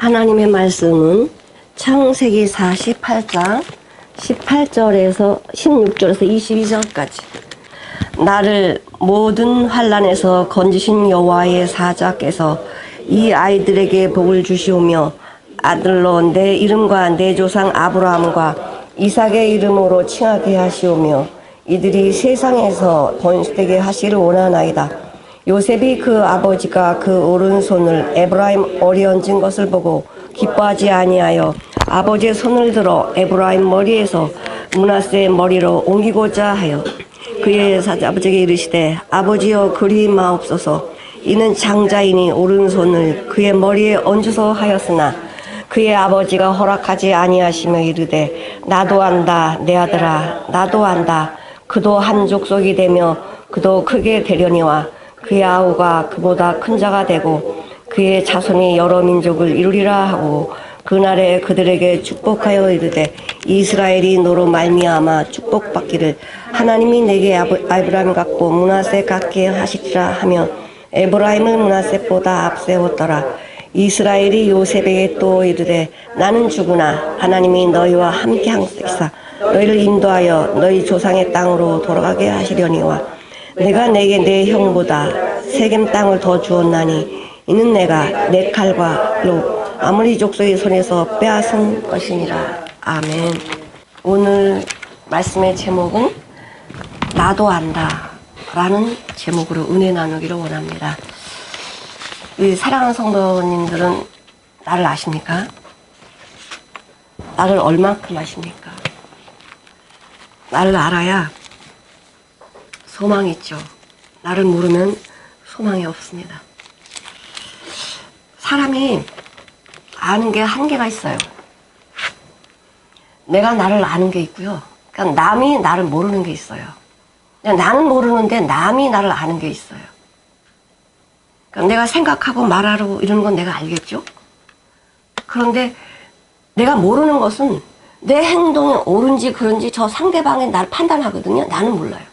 하나님의 말씀은 창세기 48장 18절에서 16절에서 22절까지 나를 모든 환난에서 건지신 여호와의 사자께서 이 아이들에게 복을 주시오며 아들로 내 이름과 내 조상 아브라함과 이삭의 이름으로 칭하게 하시오며 이들이 세상에서 번식되게 하시기를 원하나이다. 요셉이 그 아버지가 그 오른손을 에브라임 어리얹은 것을 보고 기뻐하지 아니하여 아버지의 손을 들어 에브라임 머리에서 므낫세 머리로 옮기고자 하여 그의 아버지에게 이르시되 아버지여 그리 마옵소서. 이는 장자이니 오른손을 그의 머리에 얹으소 하였으나 그의 아버지가 허락하지 아니하시며 이르되 나도 안다 내 아들아 나도 안다. 그도 한 족속이 되며 그도 크게 되려니와 그의 아우가 그보다 큰 자가 되고 그의 자손이 여러 민족을 이루리라 하고 그날에 그들에게 축복하여 이르되 이스라엘이 너로 말미암아 축복받기를 하나님이 내게 아브라함 같고 므낫세 같게 하시리라 하며 에브라임을 므낫세보다 앞세웠더라. 이스라엘이 요셉에게 또 이르되 나는 죽으나 하나님이 너희와 함께 하시사 너희를 인도하여 너희 조상의 땅으로 돌아가게 하시려니와 내가 내게 내 형보다 세겜 땅을 더 주었나니 이는 내가 내 칼과 로 아무리 족속의 손에서 빼앗은 것이니라. 아멘. 오늘 말씀의 제목은 나도 안다 라는 제목으로 은혜 나누기를 원합니다. 우리 사랑하는 성도님들은 나를 아십니까? 나를 얼만큼 아십니까? 나를 알아야 소망이 있죠. 나를 모르면 소망이 없습니다. 사람이 아는 게 한계가 있어요. 내가 나를 아는 게 있고요. 그러니까 남이 나를 모르는 게 있어요. 나는 모르는데 남이 나를 아는 게 있어요. 그러니까 내가 생각하고 말하고 이러는 건 내가 알겠죠? 그런데 내가 모르는 것은 내 행동이 옳은지 그런지 저 상대방이 나를 판단하거든요. 나는 몰라요.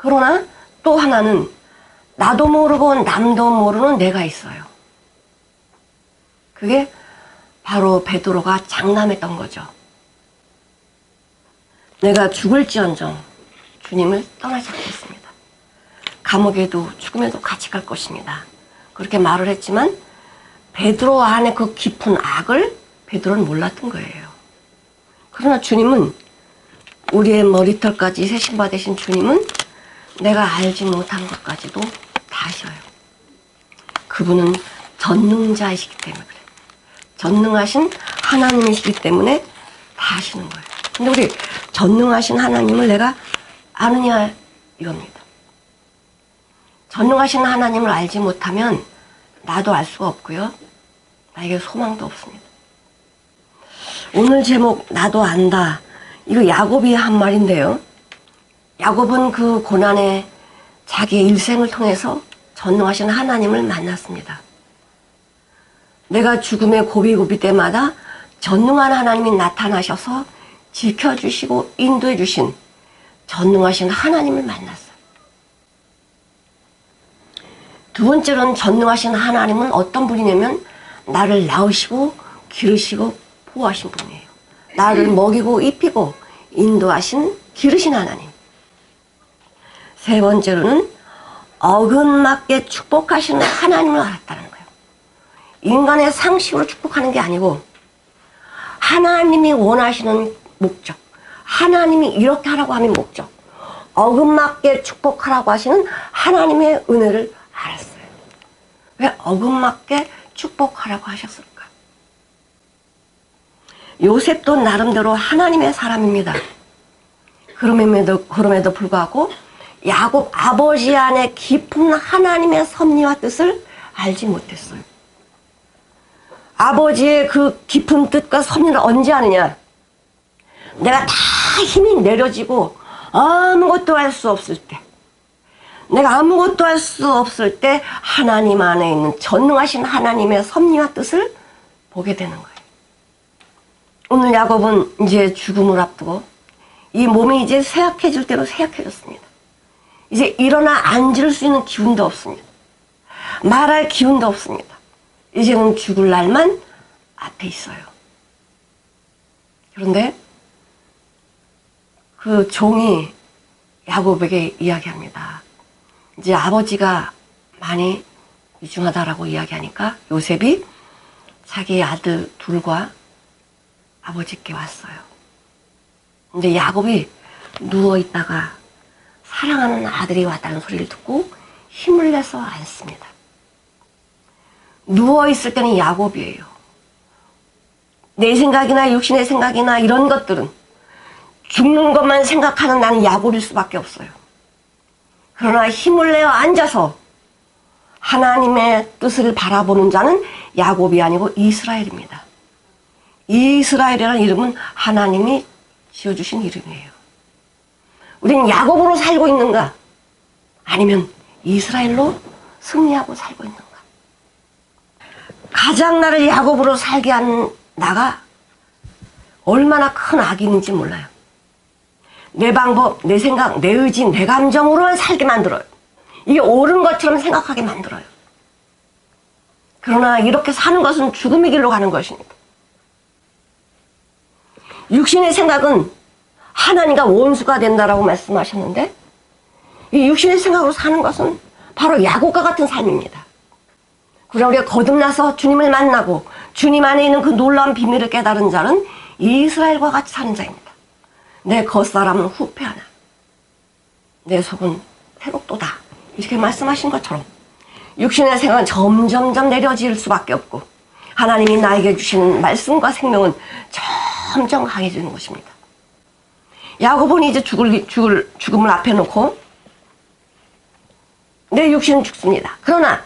그러나 또 하나는 나도 모르고 남도 모르는 내가 있어요. 그게 바로 베드로가 장담했던 거죠. 내가 죽을지언정 주님을 떠나지 않겠습니다. 감옥에도 죽음에도 같이 갈 것입니다. 그렇게 말을 했지만 베드로 안에 그 깊은 악을 베드로는 몰랐던 거예요. 그러나 주님은 우리의 머리털까지 세심바 되신 주님은 내가 알지 못한 것까지도 다 아셔요. 그분은 전능자이시기 때문에 그래요. 전능하신 하나님이시기 때문에 다 아시는 거예요. 근데 우리 전능하신 하나님을 내가 아느냐 이겁니다. 전능하신 하나님을 알지 못하면 나도 알 수가 없고요. 나에게 소망도 없습니다. 오늘 제목 나도 안다. 이거 야곱이 한 말인데요. 야곱은 그 고난에 자기의 일생을 통해서 전능하신 하나님을 만났습니다. 내가 죽음의 고비고비 때마다 전능한 하나님이 나타나셔서 지켜주시고 인도해 주신 전능하신 하나님을 만났어요. 두 번째로는 전능하신 하나님은 어떤 분이냐면 나를 낳으시고 기르시고 보호하신 분이에요. 나를 먹이고 입히고 인도하신 기르신 하나님. 세 번째로는 어긋맞게 축복하시는 하나님을 알았다는 거예요. 인간의 상식으로 축복하는 게 아니고 하나님이 원하시는 목적, 하나님이 이렇게 하라고 하는 목적, 어긋맞게 축복하라고 하시는 하나님의 은혜를 알았어요. 왜 어긋맞게 축복하라고 하셨을까? 요셉도 나름대로 하나님의 사람입니다. 그럼에도 불구하고 야곱 아버지 안에 깊은 하나님의 섭리와 뜻을 알지 못했어요. 아버지의 그 깊은 뜻과 섭리를 언제 아느냐? 내가 다 힘이 내려지고 아무것도 할 수 없을 때, 내가 아무것도 할 수 없을 때 하나님 안에 있는 전능하신 하나님의 섭리와 뜻을 보게 되는 거예요. 오늘 야곱은 이제 죽음을 앞두고 이 몸이 이제 쇠약해질 대로 쇠약해졌습니다. 이제 일어나 앉을 수 있는 기운도 없습니다. 말할 기운도 없습니다. 이제는 죽을 날만 앞에 있어요. 그런데 그 종이 야곱에게 이야기합니다. 이제 아버지가 많이 위중하다라고 이야기하니까 요셉이 자기 아들 둘과 아버지께 왔어요. 근데 야곱이 누워있다가 사랑하는 아들이 왔다는 소리를 듣고 힘을 내서 앉습니다. 누워있을 때는 야곱이에요. 내 생각이나 육신의 생각이나 이런 것들은 죽는 것만 생각하는 나는 야곱일 수밖에 없어요. 그러나 힘을 내어 앉아서 하나님의 뜻을 바라보는 자는 야곱이 아니고 이스라엘입니다. 이스라엘이라는 이름은 하나님이 지어주신 이름이에요. 우리는 야곱으로 살고 있는가? 아니면 이스라엘로 승리하고 살고 있는가? 가장 나를 야곱으로 살게 한 나가 얼마나 큰 악인인지 몰라요. 내 방법, 내 생각, 내 의지, 내 감정으로만 살게 만들어요. 이게 옳은 것처럼 생각하게 만들어요. 그러나 이렇게 사는 것은 죽음의 길로 가는 것입니다. 육신의 생각은 하나님과 원수가 된다라고 말씀하셨는데 이 육신의 생각으로 사는 것은 바로 야곱과 같은 삶입니다. 그러나 우리가 거듭나서 주님을 만나고 주님 안에 있는 그 놀라운 비밀을 깨달은 자는 이스라엘과 같이 사는 자입니다. 내 겉사람은 후패하나 내 속은 새롭도다 이렇게 말씀하신 것처럼 육신의 생각은 점점점 내려질 수밖에 없고 하나님이 나에게 주시는 말씀과 생명은 점점 강해지는 것입니다. 야곱은 이제 죽음을 앞에 놓고 내 육신은 죽습니다. 그러나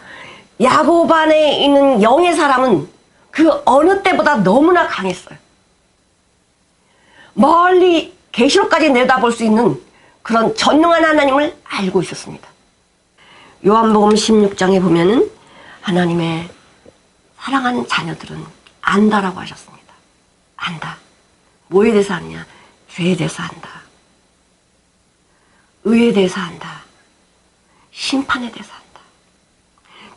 야곱 안에 있는 영의 사람은 그 어느 때보다 너무나 강했어요. 멀리 계시록까지 내다볼 수 있는 그런 전능한 하나님을 알고 있었습니다. 요한복음 16장에 보면은 하나님의 사랑하는 자녀들은 안다라고 하셨습니다. 안다. 뭐에 대해서 아느냐? 죄에 대해서 안다. 의에 대해서 안다. 심판에 대해서 안다.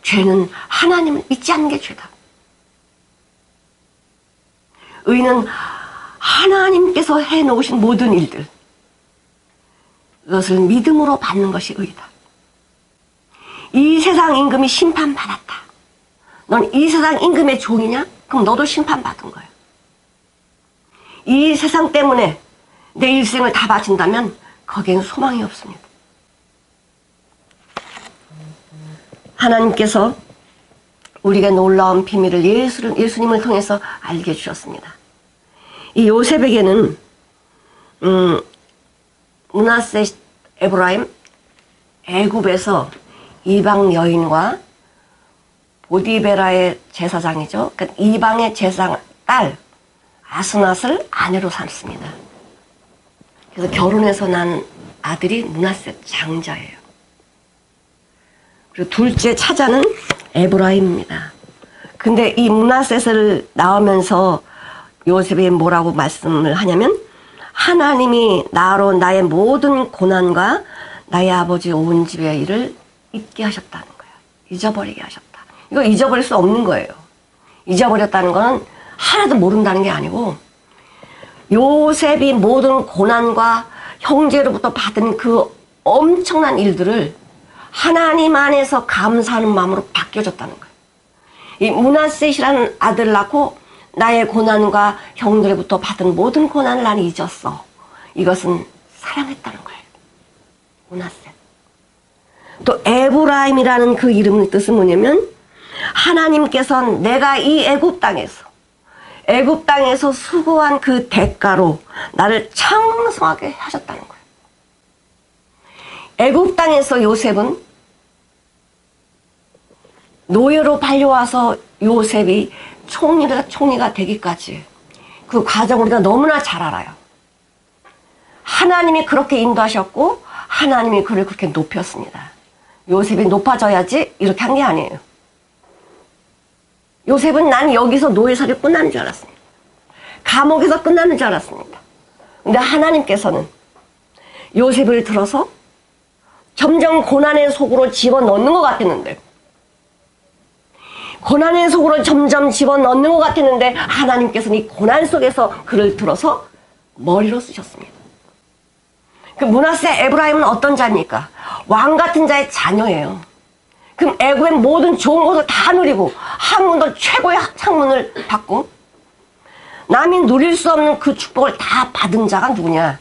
죄는 하나님을 믿지 않는 게 죄다. 의는 하나님께서 해놓으신 모든 일들 그것을 믿음으로 받는 것이 의다. 이 세상 임금이 심판받았다. 넌 이 세상 임금의 종이냐? 그럼 너도 심판받은 거야. 이 세상 때문에 내 일생을 다 바친다면 거기에는 소망이 없습니다. 하나님께서 우리에게 놀라운 비밀을 예수님을 통해서 알게 해주셨습니다. 이 요셉에게는 므낫세 에브라임 애굽에서 이방 여인과 보디베라의 제사장이죠. 그러니까 이방의 제사장 딸 아스낫을 아내로 삼습니다. 그래서 결혼해서 난 아들이 므낫세 장자예요. 그리고 둘째 차자는 에브라임입니다. 근데 이 므낫세를 낳으면서 요셉이 뭐라고 말씀을 하냐면 하나님이 나로 나의 모든 고난과 나의 아버지 온 집의 일을 잊게 하셨다는 거예요. 잊어버리게 하셨다. 이거 잊어버릴 수 없는 거예요. 잊어버렸다는 거는 하나도 모른다는 게 아니고 요셉이 모든 고난과 형제로부터 받은 그 엄청난 일들을 하나님 안에서 감사하는 마음으로 바뀌어졌다는 거예요. 이 므낫셋이라는 아들을 낳고 나의 고난과 형들로부터 받은 모든 고난을 나는 잊었어. 이것은 사랑했다는 거예요. 므낫셋. 또 에브라임이라는 그 이름의 뜻은 뭐냐면 하나님께서 내가 이 애굽 땅에서 수고한 그 대가로 나를 창성하게 하셨다는 거예요. 애굽 땅에서 요셉은 노예로 팔려와서 요셉이 총리가 되기까지 그 과정을 우리가 너무나 잘 알아요. 하나님이 그렇게 인도하셨고 하나님이 그를 그렇게 높였습니다. 요셉이 높아져야지 이렇게 한 게 아니에요. 요셉은 난 여기서 노예살이 끝나는 줄 알았습니다. 감옥에서 끝나는 줄 알았습니다. 근데 하나님께서는 요셉을 들어서 점점 고난의 속으로 집어넣는 것 같았는데 고난의 속으로 점점 집어넣는 것 같았는데 하나님께서는 이 고난 속에서 그를 들어서 머리로 쓰셨습니다. 그 므낫세 에브라임은 어떤 자입니까? 왕 같은 자의 자녀예요. 그럼 애굽의 모든 좋은 것을 다 누리고 학문도 최고의 학문을 받고 남이 누릴 수 없는 그 축복을 다 받은 자가 누구냐?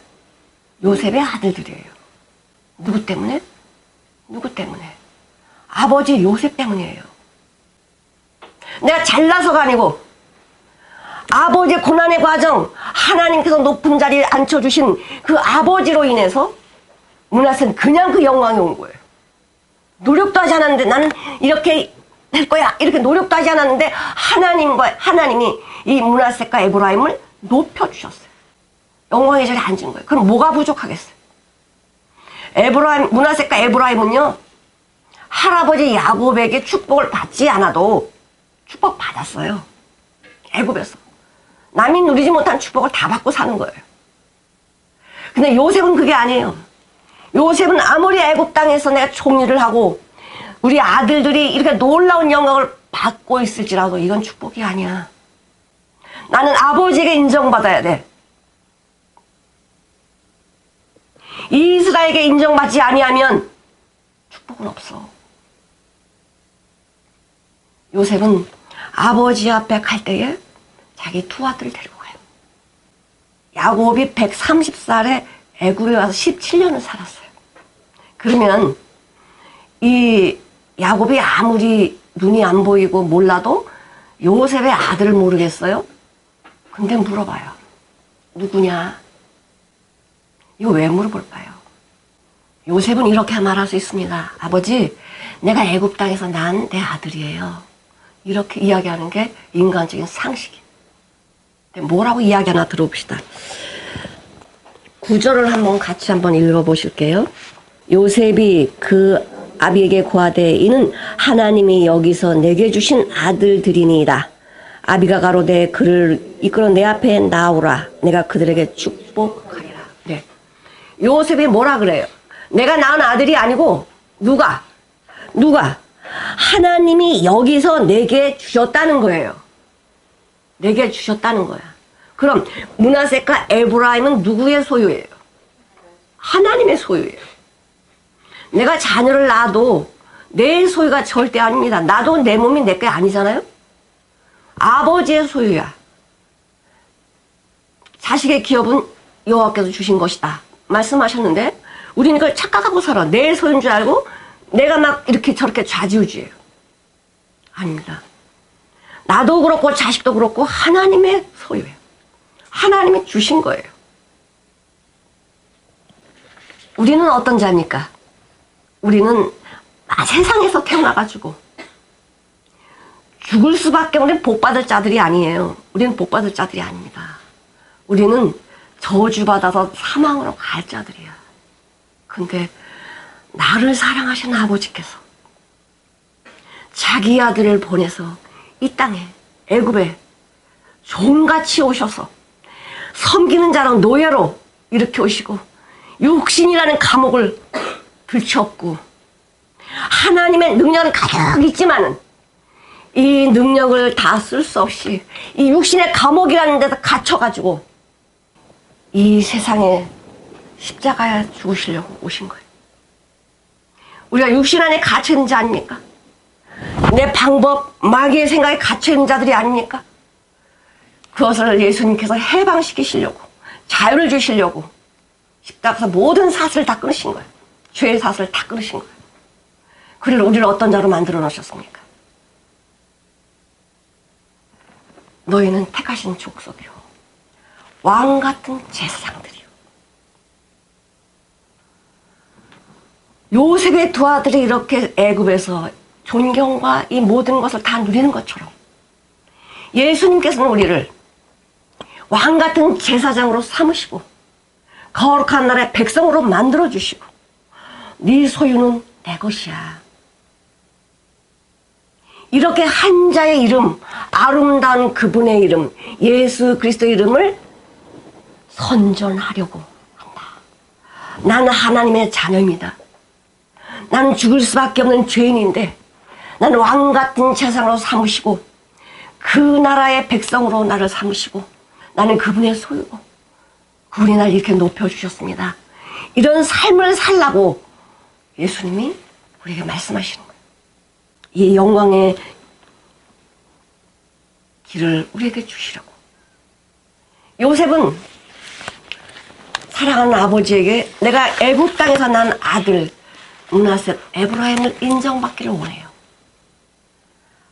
요셉의 아들들이에요. 누구 때문에? 누구 때문에? 아버지 요셉 때문이에요. 내가 잘나서가 아니고 아버지의 고난의 과정, 하나님께서 높은 자리에 앉혀주신 그 아버지로 인해서 므낫세는 그냥 그 영광이 온 거예요. 노력도 하지 않았는데 나는 이렇게 될 거야 이렇게 노력도 하지 않았는데 하나님이 이 므낫세과 에브라임을 높여주셨어요. 영광의 자리에 앉은 거예요. 그럼 뭐가 부족하겠어요? 므낫세과 에브라임은요 할아버지 야곱에게 축복을 받지 않아도 축복 받았어요. 애굽에서 남이 누리지 못한 축복을 다 받고 사는 거예요. 근데 요셉은 그게 아니에요. 요셉은 아무리 애굽 땅에서 내가 총리를 하고 우리 아들들이 이렇게 놀라운 영광을 받고 있을지라도 이건 축복이 아니야. 나는 아버지에게 인정받아야 돼. 이스라엘에게 인정받지 아니하면 축복은 없어. 요셉은 아버지 앞에 갈 때에 자기 두 아들을 데리고 가요. 야곱이 130살에 애굽에 와서 17년을 살았어요. 그러면 이 야곱이 아무리 눈이 안 보이고 몰라도 요셉의 아들을 모르겠어요? 근데 물어봐요. 누구냐? 이거 왜 물어볼까요? 요셉은 이렇게 말할 수 있습니다. 아버지, 내가 애굽 땅에서 난 내 아들이에요. 이렇게 이야기하는 게 인간적인 상식이에요. 뭐라고 이야기하나 들어봅시다. 구절을 같이 한번 읽어보실게요. 요셉이 그 아비에게 고하되 이는 하나님이 여기서 내게 주신 아들들이니이다. 아비가 가로되 그를 이끌어 내 앞에 나오라. 내가 그들에게 축복하리라. 네. 요셉이 뭐라 그래요? 내가 낳은 아들이 아니고 누가? 하나님이 여기서 내게 주셨다는 거예요. 내게 주셨다는 거야. 그럼 므낫세과 에브라임은 누구의 소유예요? 하나님의 소유예요. 내가 자녀를 낳아도 내 소유가 절대 아닙니다. 나도 내 몸이 내 게 아니잖아요. 아버지의 소유야. 자식의 기업은 여호와께서 주신 것이다 말씀하셨는데 우리는 그걸 착각하고 살아. 내 소유인 줄 알고 내가 막 이렇게 저렇게 좌지우지예요. 아닙니다. 나도 그렇고 자식도 그렇고 하나님의 소유예요. 하나님이 주신 거예요. 우리는 어떤 자입니까? 우리는 세상에서 태어나가지고 죽을 수밖에 우리는 복받을 자들이 아니에요. 우리는 복받을 자들이 아닙니다. 우리는 저주받아서 사망으로 갈 자들이야. 근데 나를 사랑하신 아버지께서 자기 아들을 보내서 이 땅에 애굽에 종같이 오셔서 섬기는 자랑 노예로 이렇게 오시고 육신이라는 감옥을 들추었고 하나님의 능력은 가득 있지만은 이 능력을 다 쓸 수 없이 이 육신의 감옥이라는 데서 갇혀가지고 이 세상에 십자가에 죽으시려고 오신 거예요. 우리가 육신 안에 갇혀있는 자 아닙니까? 내 방법, 마귀의 생각에 갇혀있는 자들이 아닙니까? 그것을 예수님께서 해방시키시려고 자유를 주시려고 십자가에서 모든 사슬을 다 끊으신 거예요. 죄의 사슬을 다 끊으신 거예요. 그리고 우리를 어떤 자로 만들어 놓으셨습니까? 너희는 택하신 족속이요 왕 같은 제사장들이요. 요셉의 두 아들이 이렇게 애굽에서 존경과 이 모든 것을 다 누리는 것처럼 예수님께서는 우리를 왕 같은 제사장으로 삼으시고 거룩한 나라의 백성으로 만들어 주시고 네 소유는 내 것이야. 이렇게 한 자의 이름, 아름다운 그분의 이름, 예수 그리스도의 이름을 선전하려고 한다. 나는 하나님의 자녀입니다. 나는 죽을 수밖에 없는 죄인인데 나는 왕 같은 재상으로 삼으시고 그 나라의 백성으로 나를 삼으시고 나는 그분의 소유고 그분이 날 이렇게 높여주셨습니다. 이런 삶을 살라고 예수님이 우리에게 말씀하시는 거예요. 이 영광의 길을 우리에게 주시라고. 요셉은 사랑하는 아버지에게 내가 애굽 땅에서 난 아들 므낫세 에브라임을 인정받기를 원해요.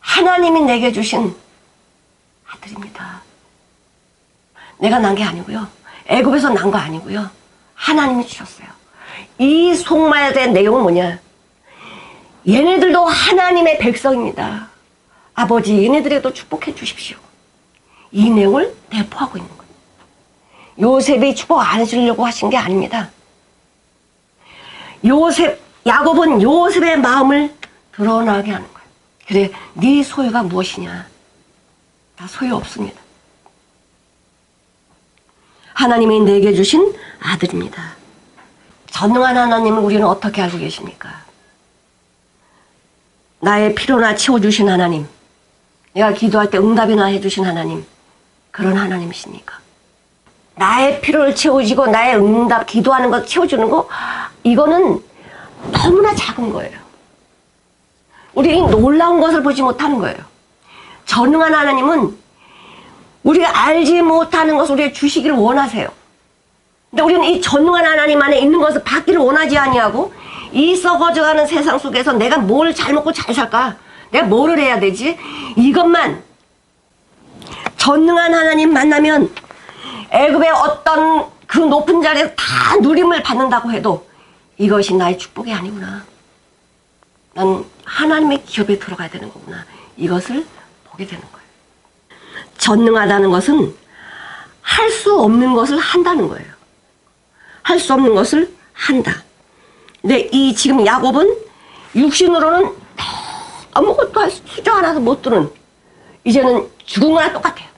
하나님이 내게 주신 아들입니다. 내가 난 게 아니고요. 애굽에서 난 거 아니고요. 하나님이 주셨어요. 이 속마에 대한 내용은 뭐냐? 얘네들도 하나님의 백성입니다. 아버지 얘네들에도 축복해 주십시오. 이 내용을 내포하고 있는 거예요. 요셉이 축복 안 해주려고 하신 게 아닙니다. 야곱은 요셉의 마음을 드러나게 하는 거예요. 그래, 네 소유가 무엇이냐? 다 소유 없습니다. 하나님이 내게 주신 아들입니다. 전능한 하나님을 우리는 어떻게 알고 계십니까? 나의 필요나 채워주신 하나님, 내가 기도할 때 응답이나 해주신 하나님, 그런 하나님이십니까? 나의 필요를 채워주고 나의 응답, 기도하는 것 채워주는 거, 이거는 너무나 작은 거예요. 우리는 놀라운 것을 보지 못하는 거예요. 전능한 하나님은 우리가 알지 못하는 것을 우리에게 주시기를 원하세요. 근데 우리는 이 전능한 하나님 안에 있는 것을 받기를 원하지 아니하고 이 썩어져가는 세상 속에서 내가 뭘 잘 먹고 잘 살까? 내가 뭐를 해야 되지? 이것만 전능한 하나님 만나면 애굽의 어떤 그 높은 자리에서 다 누림을 받는다고 해도 이것이 나의 축복이 아니구나. 난 하나님의 기업에 들어가야 되는 거구나. 이것을 보게 되는 거예요. 전능하다는 것은 할 수 없는 것을 한다는 거예요. 할 수 없는 것을 한다. 근데 이 지금 야곱은 육신으로는 아무것도 할 수저 하나도 못 두는, 이제는 죽은 거랑 똑같아요.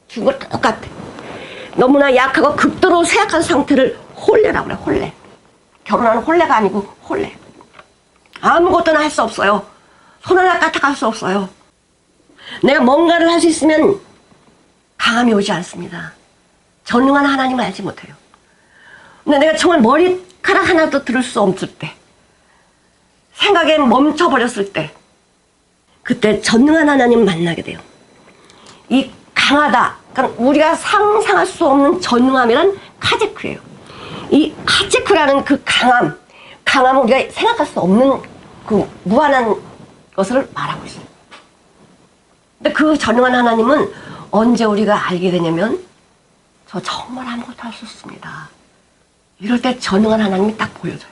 죽은 거랑 똑같아. 너무나 약하고 극도로 쇠약한 상태를 홀레라고 그래. 홀레. 결혼하는 홀레가 아니고 홀레. 아무것도나 할 수 없어요. 손 하나 까딱할 수 없어요. 내가 뭔가를 할 수 있으면 강함이 오지 않습니다. 전능한 하나님을 알지 못해요. 근데 내가 정말 머리카락 하나도 들을 수 없을 때, 생각에 멈춰버렸을 때, 그때 전능한 하나님 만나게 돼요. 이 강하다, 그러니까 우리가 상상할 수 없는 전능함이란 카제크예요. 이 카제크라는 그 강함은 우리가 생각할 수 없는 그 무한한 것을 말하고 있어요. 근데 그 전능한 하나님은 언제 우리가 알게 되냐면, 저 정말 아무것도 할 수 없습니다. 이럴 때 전능한 하나님이 딱 보여져요.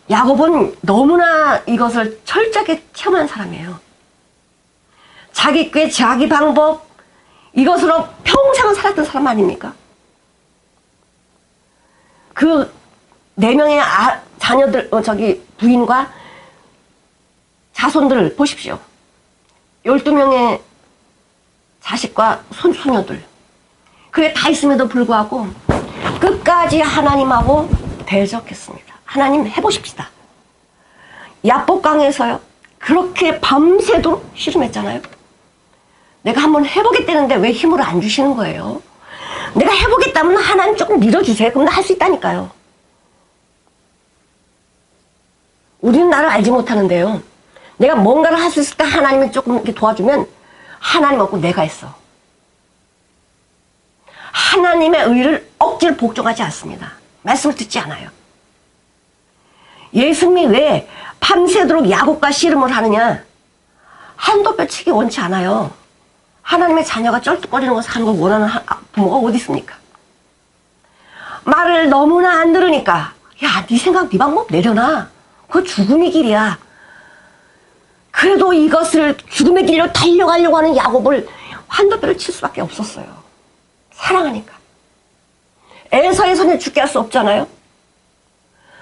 야곱은 너무나 이것을 철저하게 체험한 사람이에요. 자기 꾀, 자기 방법, 이것으로 평생을 살았던 사람 아닙니까? 그 4명의 자녀들, 부인과 자손들을 보십시오. 12명의 자식과 손녀들. 그게 다 있음에도 불구하고 끝까지 하나님하고 대적했습니다. 하나님 해보십시다. 야복강에서요. 그렇게 밤새도록 씨름했잖아요. 내가 한번 해보겠다는데 왜 힘을 안 주시는 거예요? 내가 해보겠다면 하나님 조금 밀어주세요. 그럼 나 할 수 있다니까요. 우리는 나를 알지 못하는데요. 내가 뭔가를 할 수 있을 때 하나님이 조금 이렇게 도와주면 하나님 없고 내가 했어. 하나님의 의를 억지로 복종하지 않습니다. 말씀을 듣지 않아요. 예수님이 왜 밤새도록 야곱과 씨름을 하느냐? 한도 빼치기 원치 않아요. 하나님의 자녀가 쩔뚝거리는 것을 하는 걸 원하는 부모가 어디 있습니까? 말을 너무나 안 들으니까, 야, 네 생각, 네 방법 내려놔. 그거 죽음의 길이야. 그래도 이것을 죽음의 길로 달려가려고 하는 야곱을 환도뼈를 칠 수밖에 없었어요. 사랑하니까. 에서의 손에 죽게 할 수 없잖아요.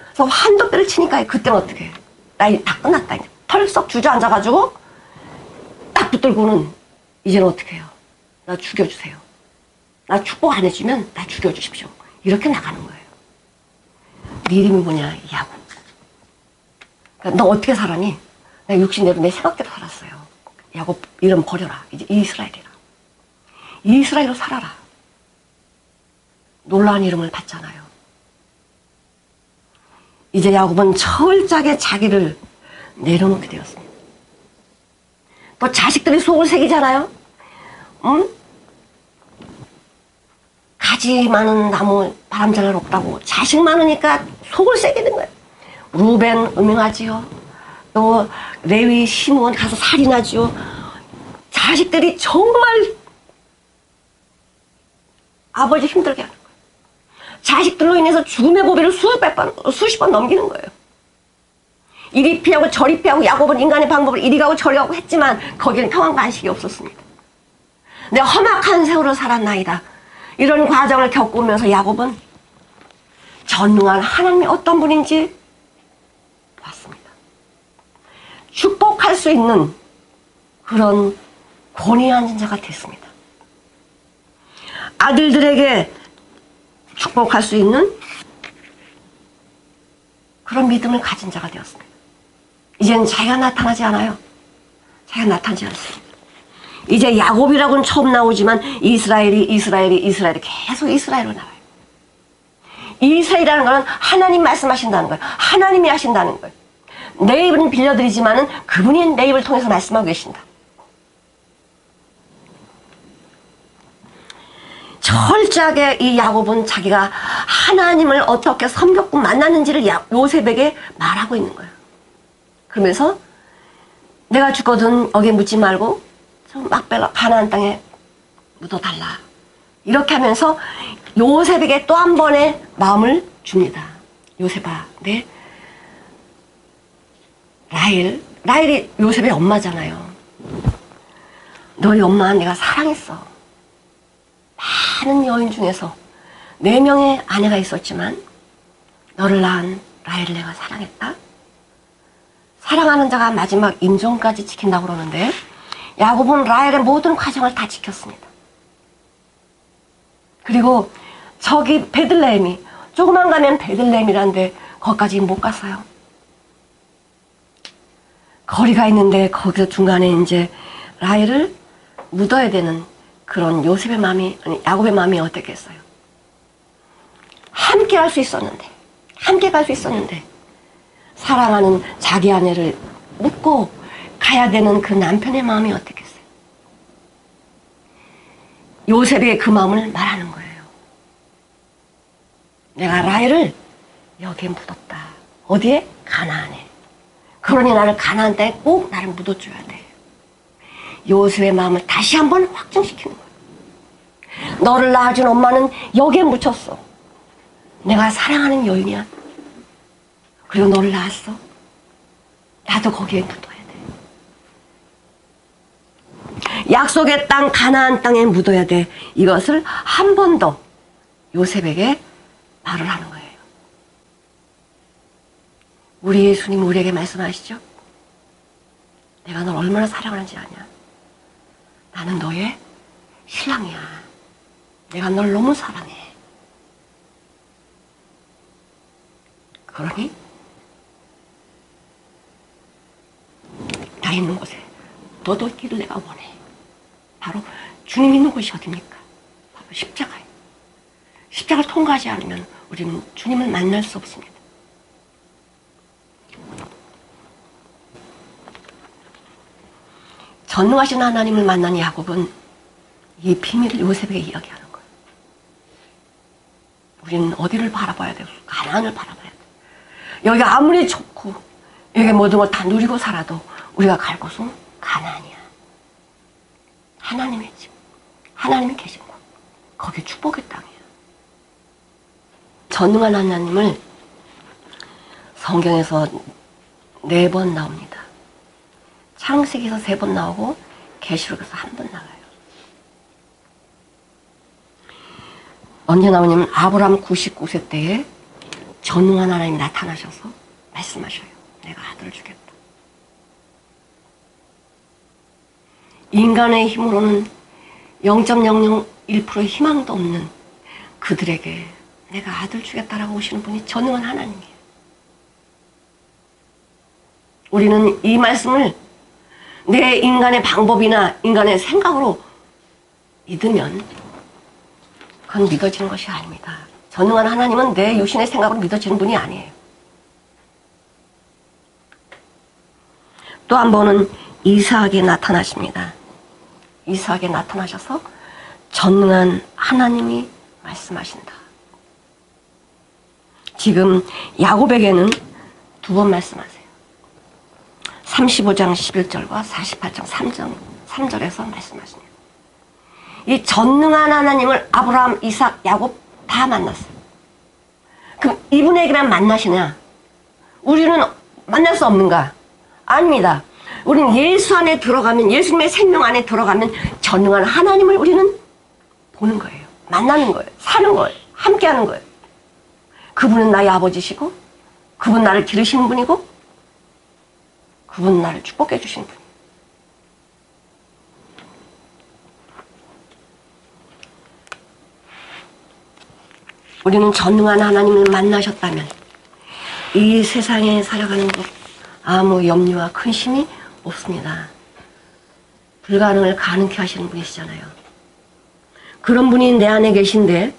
그래서 환도뼈를 치니까 그때는 어떻게 해? 나 이제 다 끝났다. 이제 털썩 주저앉아가지고 딱 붙들고는 이제는 어떻게 해요? 나 죽여주세요. 나 축복 안 해주면 나 죽여주십시오. 이렇게 나가는 거예요. 네 이름이 뭐냐? 야곱. 그러니까 너 어떻게 살아니? 내 육신대로 내 생각대로 살았어요. 야곱 이름 버려라. 이제 이스라엘이라. 이스라엘로 살아라. 놀라운 이름을 받잖아요. 이제 야곱은 철저하게 자기를 내려놓게 되었습니다. 또 자식들이 속을 새기잖아요. 가지 많은 나무 바람잘 없다고 자식 많으니까 속을 새기는 거예요. 루벤 음행하지요. 또 레위 시므온 가서 살인하지요. 자식들이 정말 아버지 힘들게 하는 거예요. 자식들로 인해서 죽음의 고비를 수십 번 넘기는 거예요. 이리 피하고 저리 피하고 야곱은 인간의 방법을 이리 가고 저리 가고 했지만 거기는 평안과 안식이 없었습니다. 내가 험악한 세월을 살았나이다. 이런 과정을 겪으면서 야곱은 전능한 하나님이 어떤 분인지 봤습니다. 축복할 수 있는 그런 권위 앉은 자가 됐습니다. 아들들에게 축복할 수 있는 그런 믿음을 가진 자가 되었습니다. 이제는 자기가 나타나지 않아요. 자기가 나타나지 않습니다. 이제 야곱이라고는 처음 나오지만 이스라엘이 계속 이스라엘로 나와요. 이스라엘이라는 것은 하나님 말씀하신다는 거예요. 하나님이 하신다는 거예요. 내 입은 빌려드리지만은 그분이 내 입을 통해서 말씀하고 계신다. 철저하게 이 야곱은 자기가 하나님을 어떻게 섬겼고 만났는지를 요셉에게 말하고 있는 거예요. 그러면서 내가 죽거든 여기 묻지 말고 막벨라 가나안 땅에 묻어달라. 이렇게 하면서 요셉에게 또 한 번의 마음을 줍니다. 요셉아, 네? 라헬이 요셉의 엄마잖아요. 너희 엄마 내가 사랑했어. 많은 여인 중에서 4명의 아내가 있었지만 너를 낳은 라헬을 내가 사랑했다. 사랑하는 자가 마지막 임종까지 지킨다고 그러는데 야곱은 라헬의 모든 과정을 다 지켰습니다. 그리고 저기 베들레헴이 조금만 가면 베들레헴이란데 거기까지 못 갔어요. 거리가 있는데 거기서 중간에 이제 라헬을 묻어야 되는 그런 요셉의 마음이, 아니 야곱의 마음이 어땠겠어요? 함께 할 수 있었는데, 함께 갈 수 있었는데 사랑하는 자기 아내를 묻고 가야 되는 그 남편의 마음이 어땠겠어요? 요셉에게 그 마음을 말하는 거예요. 내가 라헬을 여기에 묻었다. 어디에? 가나안에. 그러니 나를 가나안 땅에 꼭 나를 묻어줘야 돼. 요셉의 마음을 다시 한번 확정시키는 거예요. 너를 낳아준 엄마는 여기에 묻혔어. 내가 사랑하는 여인이야. 그리고 너를 낳았어. 나도 거기에 묻어야 돼. 약속의 땅 가나안 땅에 묻어야 돼. 이것을 한 번 더 요셉에게 말을 하는 거예요. 우리 예수님 우리에게 말씀하시죠. 내가 널 얼마나 사랑하는지 아냐. 나는 너의 신랑이야. 내가 널 너무 사랑해. 그러니 나 있는 곳에 너도 있기를 내가 원해. 바로 주님 있는 곳이 어딥니까? 바로 십자가예요. 십자가를 통과하지 않으면 우리는 주님을 만날 수 없습니다. 전능하신 하나님을 만난 야곱은 이 비밀을 요셉에게 이야기하는 거예요. 우리는 어디를 바라봐야 돼요? 가나안을 바라봐야 돼요. 여기가 아무리 좋고 여기 모든 걸 다 누리고 살아도 우리가 갈 곳은 가나안이야. 하나님의 집, 하나님이 계신 곳, 거기 축복의 땅이야. 전능한 하나님을 성경에서 4번 나옵니다. 창세기에서 3번 나오고 계시록에서 1번 나와요. 언제 나오냐면 아브라함 99세 때에 전능한 하나님이 나타나셔서 말씀하셔요. 내가 아들을 주겠다. 인간의 힘으로는 0.001%의 희망도 없는 그들에게 내가 아들 주겠다라고 오시는 분이 전능한 하나님이에요. 우리는 이 말씀을 내 인간의 방법이나 인간의 생각으로 믿으면 그건 믿어지는 것이 아닙니다. 전능한 하나님은 내 육신의 생각으로 믿어지는 분이 아니에요. 또 한 번은 이삭에게 나타나십니다. 이삭에게 나타나셔서 전능한 하나님이 말씀하신다. 지금 야곱에게는 두 번 말씀하세요. 35장 11절과 48장 3절에서 말씀하십니다. 이 전능한 하나님을 아브라함, 이삭, 야곱 다 만났어요. 그럼 이분에게만 만나시냐? 우리는 만날 수 없는가? 아닙니다. 우리는 예수 안에 들어가면, 예수님의 생명 안에 들어가면 전능한 하나님을 우리는 보는 거예요. 만나는 거예요. 사는 거예요. 함께하는 거예요. 그분은 나의 아버지시고, 그분 나를 기르시는 분이고, 그분 나를 축복해 주시는 분이에요. 우리는 전능한 하나님을 만나셨다면 이 세상에 살아가는 것 아무 염려와 근심이 없습니다. 불가능을 가능케 하시는 분이시잖아요. 그런 분이 내 안에 계신데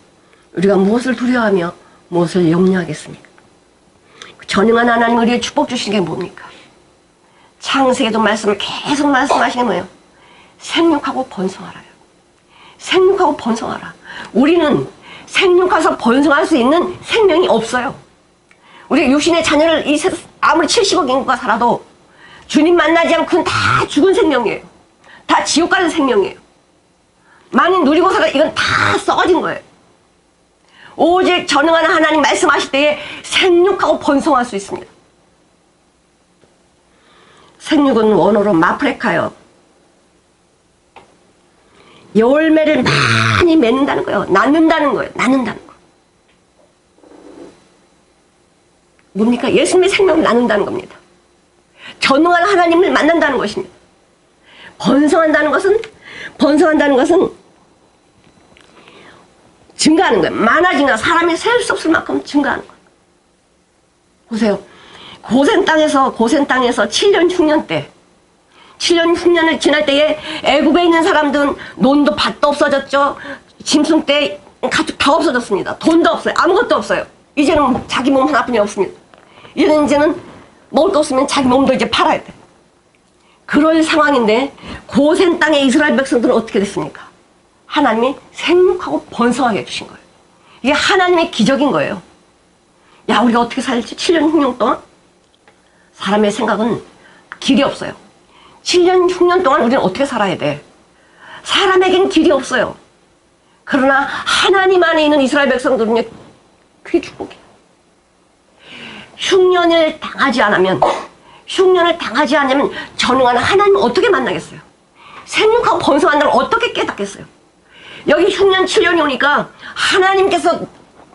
우리가 무엇을 두려워하며 무엇을 염려하겠습니까? 전능한 하나님 우리에게 축복 주시는 게 뭡니까? 창세기도 말씀을 계속 말씀하시는 거예요. 생육하고 번성하라요. 생육하고 번성하라. 우리는 생육해서 번성할 수 있는 생명이 없어요. 우리 육신의 자녀를 아무리 70억 인구가 살아도 주님 만나지 않고는 다 죽은 생명이에요. 다 지옥 가는 생명이에요. 많이 누리고 살아 이건 다 썩어진 거예요. 오직 전능한 하나님 말씀하실 때에 생육하고 번성할 수 있습니다. 생육은 원어로 마프레카요. 열매를 많이 맺는다는 거예요. 낳는다는 거예요. 낳는다는 거. 뭡니까? 예수님의 생명을 낳는다는 겁니다. 전능한 하나님을 만난다는 것입니다. 번성한다는 것은 증가하는 거예요. 많아진 거, 사람이 셀 수 없을 만큼 증가하는 거예요. 보세요. 고센 땅에서 7년 흉년 때, 7년 흉년을 지날 때에 애굽에 있는 사람들은 논도 밭도 없어졌죠. 짐승 때 가축 다 없어졌습니다. 돈도 없어요. 아무것도 없어요. 이제는 자기 몸 하나뿐이 없습니다. 이제는 먹을 거 없으면 자기 몸도 이제 팔아야 돼. 그럴 상황인데 고센 땅의 이스라엘 백성들은 어떻게 됐습니까? 하나님이 생육하고 번성하게 해주신 거예요. 이게 하나님의 기적인 거예요. 야, 우리가 어떻게 살지? 7년 흉년 동안? 사람의 생각은 길이 없어요. 7년 흉년 동안 우리는 어떻게 살아야 돼? 사람에겐 길이 없어요. 그러나 하나님 안에 있는 이스라엘 백성들은요, 그게 축복이에요. 흉년을 당하지 않으면 전능한 하나님을 어떻게 만나겠어요? 생육하고 번성한다는 걸 어떻게 깨닫겠어요? 여기 흉년 7년이 오니까 하나님께서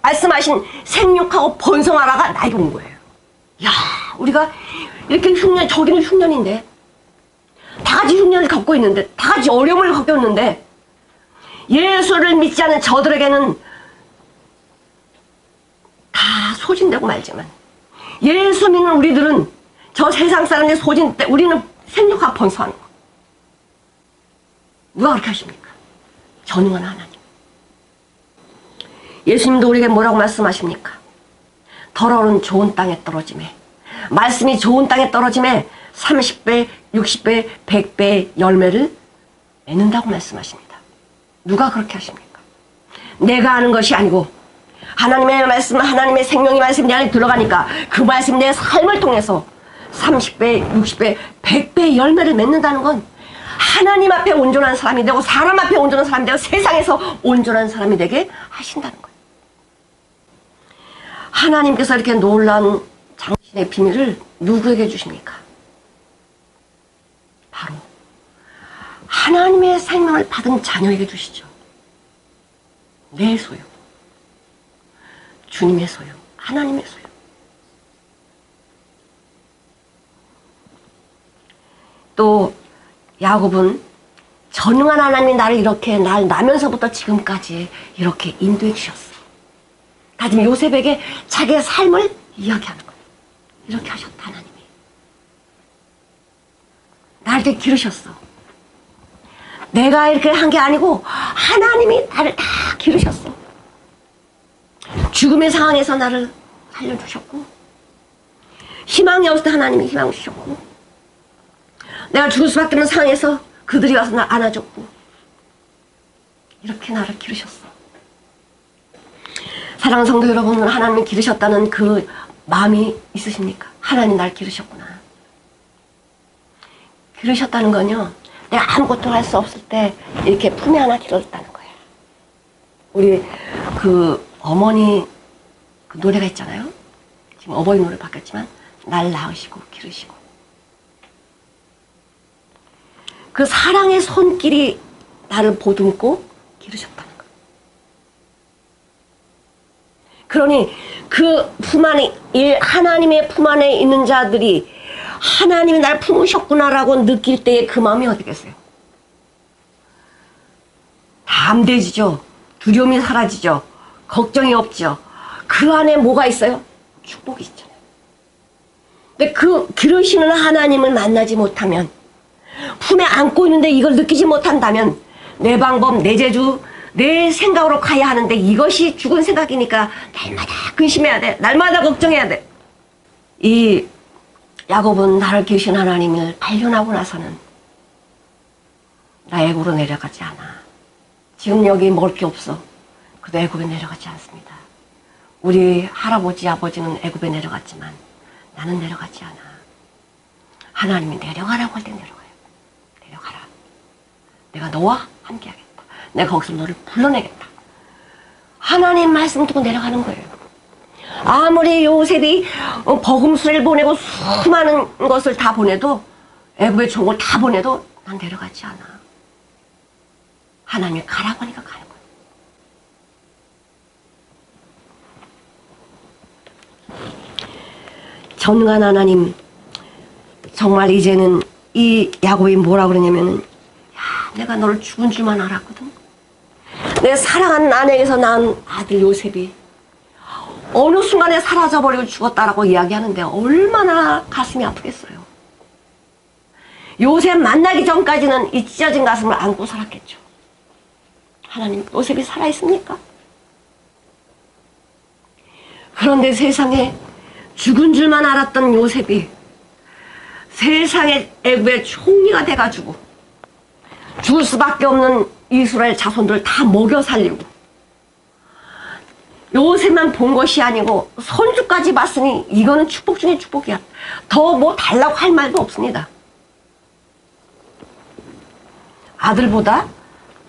말씀하신 생육하고 번성하라가 나에게 온 거예요. 야, 우리가 이렇게 흉년, 저기는 흉년인데 다 같이 흉년을 겪고 있는데, 다 같이 어려움을 겪고 있는데, 예수를 믿지 않은 저들에게는 다 소진되고 말지만, 예수 믿는 우리들은 저 세상 사람의 소진 때 우리는 생육하고 번성하는 거. 누가 그렇게 하십니까? 전능한 하나님. 예수님도 우리에게 뭐라고 말씀하십니까? 더러운 좋은 땅에 떨어짐에, 말씀이 좋은 땅에 떨어짐에 30배, 60배, 100배의 열매를 맺는다고 말씀하십니다. 누가 그렇게 하십니까? 내가 아는 것이 아니고 하나님의 말씀, 하나님의 생명의 말씀이 내 안에 들어가니까 그 말씀 내 삶을 통해서 30배, 60배, 100배의 열매를 맺는다는 건 하나님 앞에 온전한 사람이 되고 사람 앞에 온전한 사람이 되고 세상에서 온전한 사람이 되게 하신다는 거예요. 하나님께서 이렇게 놀라운 장신의 비밀을 누구에게 주십니까? 바로 하나님의 생명을 받은 자녀에게 주시죠. 내 소유, 주님의 소유, 하나님의 소유. 또 야곱은 전능한 하나님이 나를 이렇게 날 나면서부터 지금까지 이렇게 인도해 주셨어. 다짐 요셉에게 자기의 삶을 이야기하는 거예요. 이렇게 하셨다 하나님이. 나를 이렇게 기르셨어. 내가 이렇게 한 게 아니고 하나님이 나를 다 기르셨어. 죽음의 상황에서 나를 살려주셨고, 희망이 없을 때 하나님이 희망을 주셨고, 내가 죽을 수밖에 없는 상황에서 그들이 와서 날 안아줬고, 이렇게 나를 기르셨어. 사랑하는 성도 여러분, 하나님이 기르셨다는 그 마음이 있으십니까? 하나님 날 기르셨구나. 기르셨다는 건요, 내가 아무것도 할 수 없을 때 이렇게 품에 안아 기르셨다는 거예요. 우리 그 어머니 그 노래가 있잖아요. 지금 어버이 노래 바뀌었지만 날 낳으시고 기르시고, 그 사랑의 손길이 나를 보듬고 기르셨다는 거예요. 그러니 그 품 안에, 하나님의 품 안에 있는 자들이 하나님이 날 품으셨구나라고 느낄 때의 그 마음이 어떻겠어요? 담대해지죠. 두려움이 사라지죠. 걱정이 없죠. 그 안에 뭐가 있어요? 축복이 있잖아요. 근데 그 기르시는 하나님을 만나지 못하면, 품에 안고 있는데 이걸 느끼지 못한다면, 내 방법, 내 재주, 내 생각으로 가야 하는데 이것이 죽은 생각이니까 날마다 근심해야 돼. 날마다 걱정해야 돼. 이 야곱은 나를 기르신 하나님을 발견하고 나서는 나 애굽으로 내려가지 않아. 지금 여기 먹을 게 없어. 그래도 애굽에 내려가지 않습니다. 우리 할아버지, 아버지는 애굽에 내려갔지만 나는 내려가지 않아. 하나님이 내려가라고 할 때 내려가요. 내려가라. 내가 너와 함께하겠다. 내가 거기서 너를 불러내겠다. 하나님 말씀 듣고 내려가는 거예요. 아무리 요셉이 버금수를 보내고 수많은 것을 다 보내도, 애굽의 종을 다 보내도 난 내려가지 않아. 하나님이 가라고 하니까 가는 거예요. 전능한 하나님, 정말 이제는 이 야곱이 뭐라 그러냐면은, 야, 내가 너를 죽은 줄만 알았거든. 내 사랑하는 아내에서 낳은 아들 요셉이 어느 순간에 사라져버리고 죽었다라고 이야기하는데 얼마나 가슴이 아프겠어요. 요셉 만나기 전까지는 이 찢어진 가슴을 안고 살았겠죠. 하나님, 요셉이 살아있습니까? 그런데 세상에 죽은 줄만 알았던 요셉이 세상의 애굽의 총리가 돼가지고 죽을 수밖에 없는 이스라엘 자손들 다 먹여 살리고, 요셉만 본 것이 아니고 손주까지 봤으니 이거는 축복 중에 축복이야. 더 뭐 달라고 할 말도 없습니다. 아들보다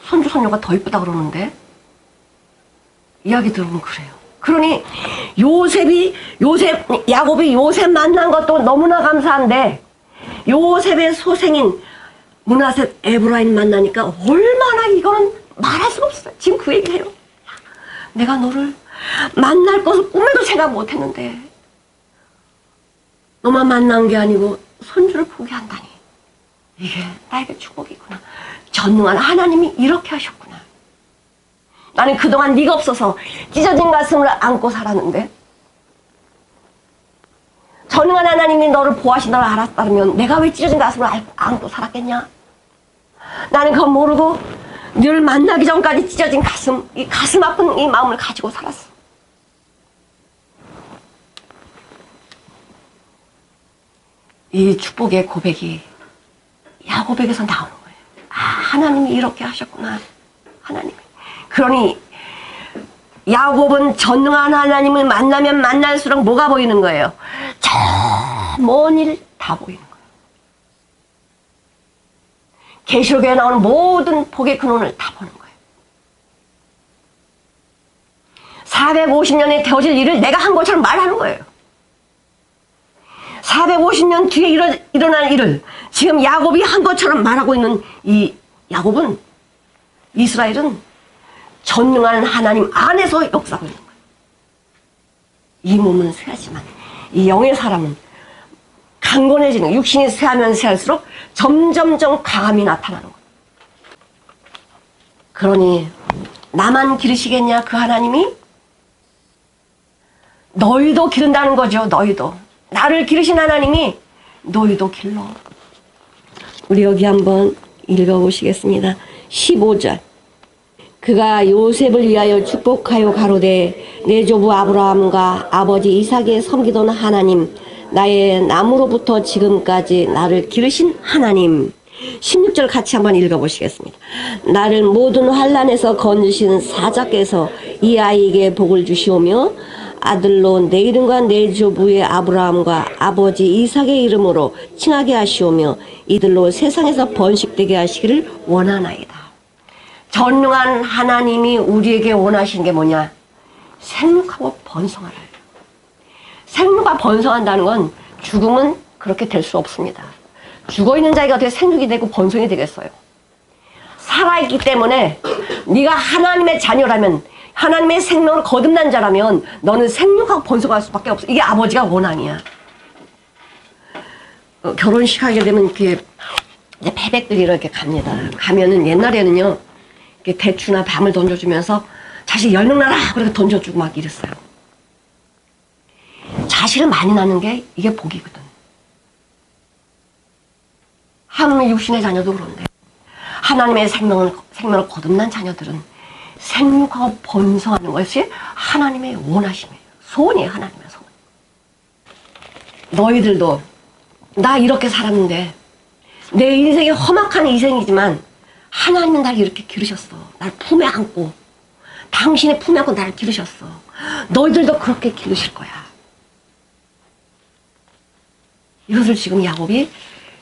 손주 손녀가 더 이쁘다 그러는데 이야기 들어보면 그래요. 그러니 야곱이 요셉 만난 것도 너무나 감사한데, 요셉의 소생인 므낫셋 에브라임 만나니까 얼마나, 이거는 말할 수가 없어요. 지금 그 얘기를 해요. 내가 너를 만날 것을 꿈에도 생각 못했는데 너만 만난 게 아니고 손주를 포기한다니, 이게 나에게 축복이구나. 전능한 하나님이 이렇게 하셨구나. 나는 그동안 네가 없어서 찢어진 가슴을 안고 살았는데, 전능한 하나님이 너를 보호하신다고 알았다면 내가 왜 찢어진 가슴을 안고 살았겠냐? 나는 그거 모르고 너를 만나기 전까지 찢어진 가슴, 이 가슴 아픈 이 마음을 가지고 살았어. 이 축복의 고백이 야곱에게서 나오는 거예요. 아, 하나님이 이렇게 하셨구나. 하나님이. 그러니 야곱은 전능한 하나님을 만나면 만날수록 뭐가 보이는 거예요? 저 먼 일 다 보이는 거예요. 계시록에 나오는 모든 복의 근원을 다 보는 거예요. 450년에 되어질 일을 내가 한 것처럼 말하는 거예요. 450년 뒤에 일어날 일을 지금 야곱이 한 것처럼 말하고 있는 이 야곱은, 이스라엘은 전능한 하나님 안에서 역사하고 있는 거예요. 이 몸은 쇠하지만 이 영의 사람은 강건해지는, 육신이 쇠하면 쇠할수록 점점점 강함이 나타나는 거예요. 그러니 나만 기르시겠냐 그 하나님이? 너희도 기른다는 거죠. 너희도. 나를 기르신 하나님이 너희도 길러. 우리 여기 한번 읽어보시겠습니다. 15절. 그가 요셉을 위하여 축복하여 가로되 내 조부 아브라함과 아버지 이삭에 섬기던 하나님, 나의 남으로부터 지금까지 나를 기르신 하나님. 16절 같이 한번 읽어보시겠습니다. 나를 모든 환난에서 건지신 사자께서 이 아이에게 복을 주시오며 아들로 내 이름과 내 조부의 아브라함과 아버지 이삭의 이름으로 칭하게 하시오며 이들로 세상에서 번식되게 하시기를 원하나이다. 전능한 하나님이 우리에게 원하시는 게 뭐냐? 생육하고 번성하라. 생육과 번성한다는 건 죽음은 그렇게 될 수 없습니다. 죽어있는 자가 어떻게 생육이 되고 번성이 되겠어요? 살아있기 때문에 네가 하나님의 자녀라면, 하나님의 생명을 거듭난 자라면 너는 생육하고 번성할 수밖에 없어. 이게 아버지가 원함이야. 결혼식 하게 되면 이렇게 이제 패백들이 이렇게 갑니다. 가면은 옛날에는요, 이렇게 대추나 밤을 던져주면서 자식 열명나라 그렇게 던져주고 막 이랬어요. 자식을 많이 낳는 게 이게 복이거든. 하나님의 육신의 자녀도 그런데 하나님의 생명을 거듭난 자녀들은 생육하고 번성하는 것이 하나님의 원하심이에요. 소원이에요. 하나님의 소원. 너희들도 나 이렇게 살았는데 내 인생이 험악한 인생이지만 하나님은 날 이렇게 기르셨어. 날 품에 안고 당신의 품에 안고 날 기르셨어. 너희들도 그렇게 기르실 거야. 이것을 지금 야곱이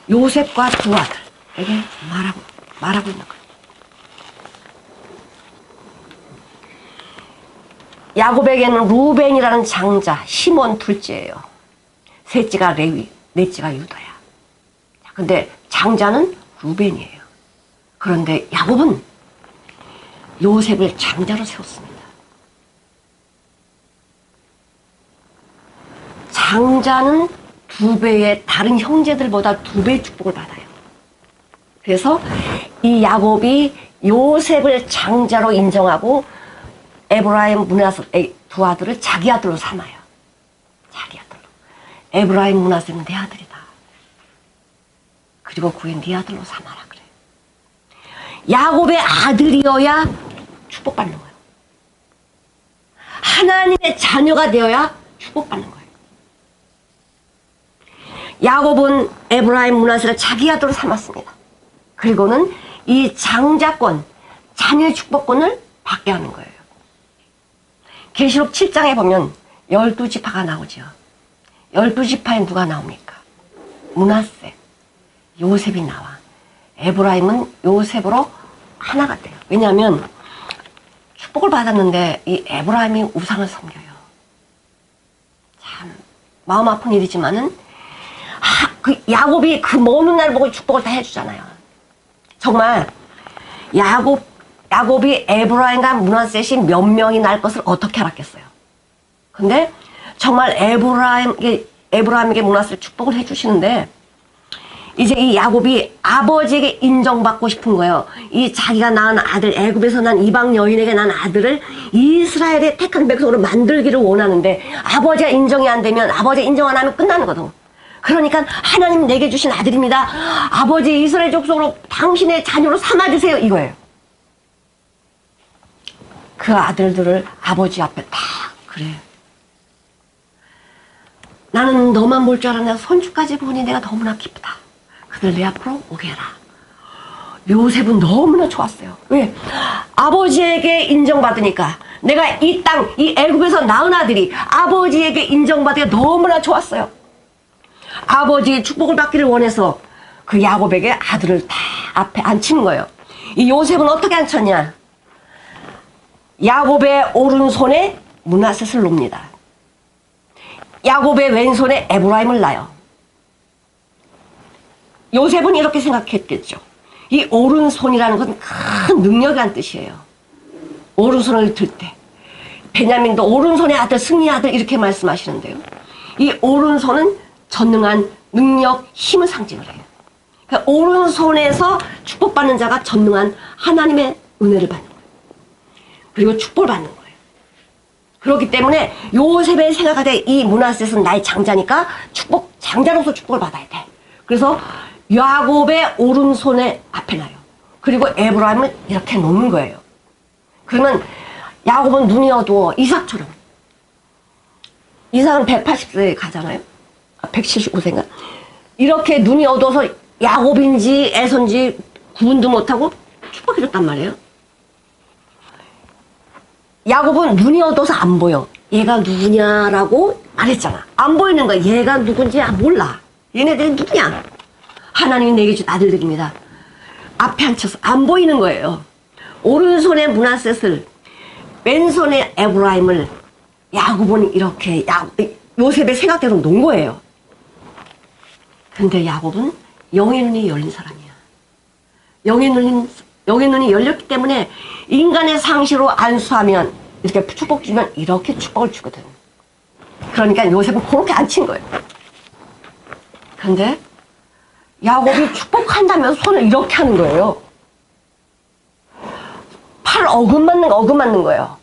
요셉과 두 아들에게 말하고 있는 거예요. 야곱에게는 루벤이라는 장자, 시몬 둘째예요. 셋째가 레위, 넷째가 유다야. 근데 장자는 루벤이에요. 그런데 야곱은 요셉을 장자로 세웠습니다. 장자는 2배의 다른 형제들보다 2배의 축복을 받아요. 그래서 이 야곱이 요셉을 장자로 인정하고 에브라임 므낫세 두 아들을 자기 아들로 삼아요. 자기 아들로. 에브라임 므낫세는 내 아들이다. 그리고 그의 네 아들로 삼아라 그래. 야곱의 아들이어야 축복받는 거예요. 하나님의 자녀가 되어야 축복받는 거예요. 야곱은 에브라임 므낫세를 자기 아들로 삼았습니다. 그리고는 이 장자권, 자녀의 축복권을 받게 하는 거예요. 계시록 7장에 보면 12지파가 나오죠. 12지파에 누가 나옵니까? 므낫세, 요셉이 나와. 에브라임은 요셉으로 하나가 돼요. 왜냐하면 축복을 받았는데 이 에브라임이 우상을 섬겨요. 참 마음 아픈 일이지만은 그 야곱이 그 먼 날 보고 축복을 다 해주잖아요. 정말 야곱이 에브라임과 므낫셋이 몇 명이 날 것을 어떻게 알았겠어요. 근데 정말 에브라임에게 므낫셋 축복을 해주시는데 이제 이 야곱이 아버지에게 인정받고 싶은 거예요. 이 자기가 낳은 아들, 애굽에서 난 이방 여인에게 낳은 아들을 이스라엘의 택한 백성으로 만들기를 원하는데 아버지가 인정이 안 되면, 아버지가 인정 안 하면 끝나는 거거든. 그러니까 하나님 내게 주신 아들입니다. 아버지 이스라엘 족속으로 당신의 자녀로 삼아주세요. 이거예요. 그 아들들을 아버지 앞에 딱 그래. 나는 너만 볼 줄 알았는데 손주까지 보니 내가 너무나 기쁘다. 그들 내 앞으로 오게 해라. 요셉은 너무나 좋았어요. 왜? 아버지에게 인정받으니까. 내가 이 땅, 이 애굽에서 낳은 아들이 아버지에게 인정받으니까 너무나 좋았어요. 아버지의 축복을 받기를 원해서 그 야곱에게 아들을 다 앞에 앉히는 거예요. 이 요셉은 어떻게 앉혔냐? 야곱의 오른손에 므낫셋을 놓습니다. 야곱의 왼손에 에브라임을 놔요. 요셉은 이렇게 생각했겠죠. 이 오른손이라는 건 큰 능력이라는 뜻이에요. 오른손을 들 때. 베냐민도 오른손의 아들, 승리의 아들 이렇게 말씀하시는데요. 이 오른손은 전능한 능력, 힘을 상징을 해요. 그러니까 오른손에서 축복받는 자가 전능한 하나님의 은혜를 받는 거예요. 그리고 축복을 받는 거예요. 그렇기 때문에 요셉의 생각하되 이 므낫셋은 나의 장자니까 장자로서 축복을 받아야 돼. 그래서 야곱의 오른손에 앞에 놔요. 그리고 에브라임을 이렇게 놓는 거예요. 그러면 야곱은 눈이 어두워. 이삭처럼. 이삭은 180세에 가잖아요. 175세인가? 이렇게 눈이 어두워서 야곱인지 에서인지 구분도 못하고 축복해줬단 말이에요. 야곱은 눈이 어두워서 안 보여. 얘가 누구냐라고 말했잖아. 안 보이는 거야. 얘가 누군지 몰라. 얘네들이 누구냐? 하나님이 내게 준 아들들입니다. 앞에 앉혀서 안 보이는 거예요. 오른손에 므낫셋을, 왼손에 에브라임을 야곱은 이렇게 요셉의 생각대로 놓은 거예요. 근데 야곱은 영의 눈이 열린 사람이야. 영의 눈이 열렸기 때문에 인간의 상식으로 안수하면 이렇게 축복 주면 이렇게 축복을 주거든. 그러니까 요셉은 그렇게 앉힌 거예요. 근데 야곱이 축복한다면 손을 이렇게 하는 거예요. 팔 어긋맞는 거예요.